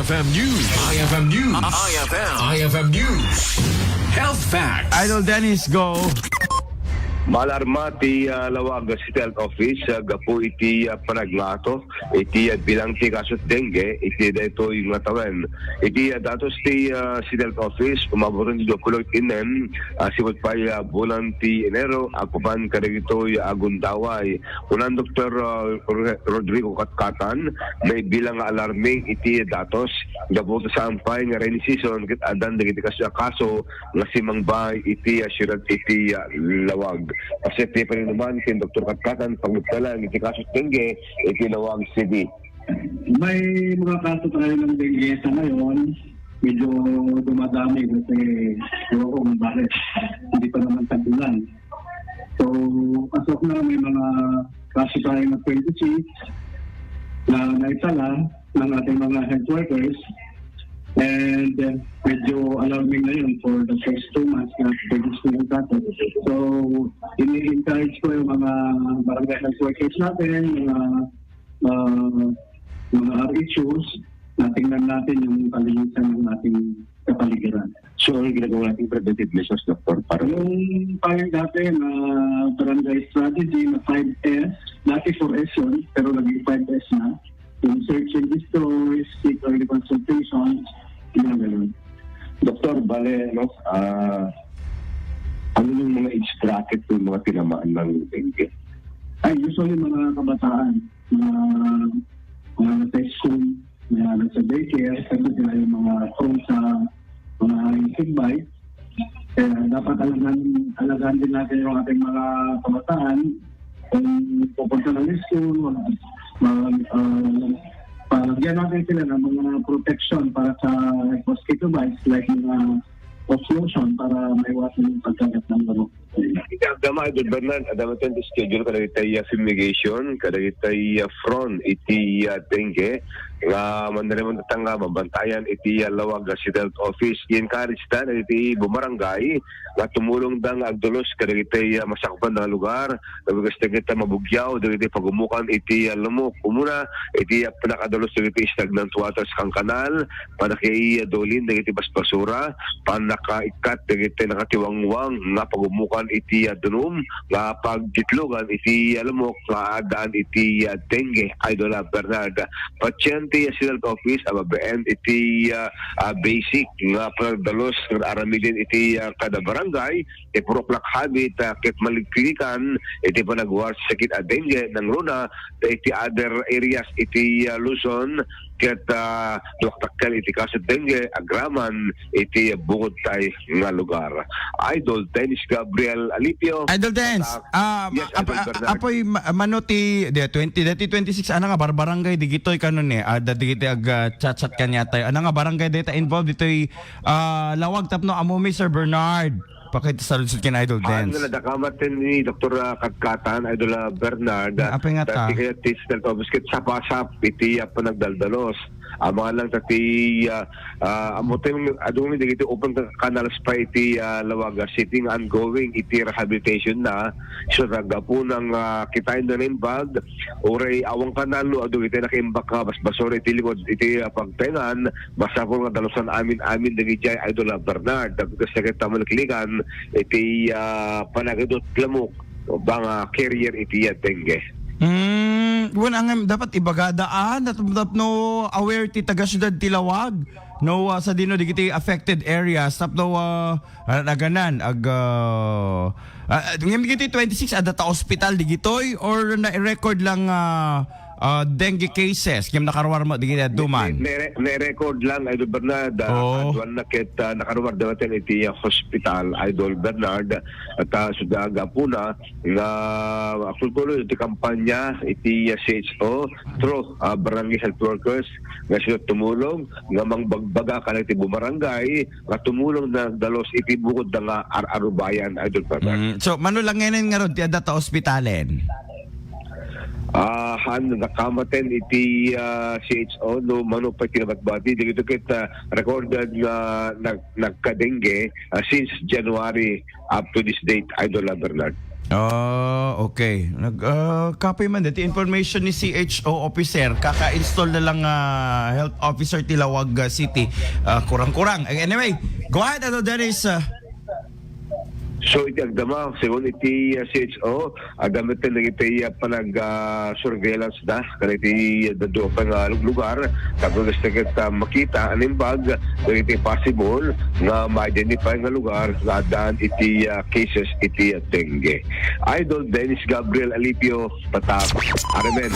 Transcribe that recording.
IFM News. IFM News. IFM News. Health Facts. Idol Dennis, go. Malarma ti lawag City Health Office gapo iti panaglato iti bilang ti kaso dengue iti dito yung ngatawen iti datos ti City Health Office umaburon ti dokulo inen siwat pa bulan ti Enero akupan kadagito agundaway unan Dr. Rodrigo Katkatan may bilang alarming iti datos gapo sa sampay nga rainy season kit adan dagiti kaso nga simang bay iti assured iti lawag. Kasi pa rin naman si Dr. Katkatan pagmutalang iti kaso dengue iti Lawag City. May mga kaso tayo ng dengue sa ngayon. Medyo dumadami kasi kung bakit hindi pa naman tagulan. So, pasok na may mga kaso tayo ng 26 na naitala ng ating mga health workers. And medyo alarming na yun for the first 2 months na register yung kaso. So, ini-encourage ko yung mga barangay health workers natin, mga RHOs, na tingnan natin yung kalinisan ng ating kapaligiran. So, ang ginagawa natin preventive measures, Dr. Para Yung parang dati na barangay strategy na 5S, dati 4S yun, pero naging 5S na. Yung search and destroy, seek early consultation, gano'n. Dr. Bale, ano yung mga age bracket ng mga tinamaan ng dengue? Ay, usually mga kabataan, mga nasa school, mga nasa daycare, kasi sila yung mga prone sa mga insect bite. Kaya dapat alagaan din natin yung ating mga kabataan kung pupunta ng school, bigyan natin sila ng mga protection para sa mosquito bites like mga lotion para maiwasan yung pagkagat ng lamok. Agdama, Idol Bernard, adama ito yung schedule kada itay fumigation, kada itay front iti dengue, nga mandarimon tatanga, mabantayan iti lawag City Health Office. I-encourage ta na iti bumarangay, nga tumulong dang agdulos kada itay masakpan na lugar, nabigas na kita mabugyaw, da iti pagumukan iti lamok. Umuna, iti pinakadulos da iti stagnant water sa kang kanal, panaki dolin, da iti basbasura, panakaikat, da iti nakatiwangwang, nga pagumukan iti dunum, nga pagditlogan iti lamok, nga daan iti dengue, Idol Bernard. Pasyente City Health Office, ababaen iti basic nga pagdalos ng aramidin iti kada barangay, ipurok habit, kit maligpilikan, iti panagwar sa sakit a dengue ng runa, iti other areas iti Luzon, kit laktakal iti kaso dengue, agraman, iti bukod tay nga lugar. Idol Dennis Gabriel Alipio. Idol Dennis, yes, Idol Bernard. apoy manoti 26 ana nga barangay digitoy kanon digitoy chat kanya tayo. Ana nga barangay data involved ditoy lawag tapno amo Mr. Bernard. Pakita sa lusod kin Idol Dennis. Ano na dakamatin ni Dr. Katkatan, Idol Bernard. Apay nga ta. Dati kaya tistel to biskit sapasap iti panagdaldalos. Mga lang tati amutin adung ni dito open canals pa iti lawaga sitting ongoing iti rehabilitation na so ragapo ng kitain na rin bag oray awang kanalo adung iti nakimbak ka basbasore iti likod iti pagtengan basta po nga dalosan amin dagiti Idol Bernard dagiti sa kita maliklikan iti panagadot lamok bang carrier iti dengue. Ang dapat ibagadaan at no aware ti taga syudad ti Lawag no sa dino digiti affected areas tapno naganan digiti 26 adata hospital digitoy or na-record lang dengue cases kim nakaruar mo digiti duman record lang Idol Bernard adwan na ket nakaruar dawaten iti hospital Idol Bernard at sudaga puna nga aktulo iti kampanya iti CHO through barangay health workers nga sila tumulong nga mangbagbaga kanang iti bumarangay nga tumulong na dalos iti bukod nga arubayan Idol Bernard. So manulangenen nga ron ti adata hospitalen. Nakamaten iti CHO no mano pa kinabatbati dito kita recorded na nagka-dengue since January up to this date Idol Bernard. Okay. Copy man dito information ni CHO officer. Kaka-install na lang health officer Tilawag City. Kurang-kurang. Anyway, go ahead, Dennis. So iti agdama, según iti CHO, agamit lang iti surveillance da, kan iti dado pa nga lugar, tapos gusto kita makita animbag, kung iti possible nga ma-identify nga lugar nga daan iti cases iti dengue. Idol Dennis Gabriel Alipio, Patak, Aramen.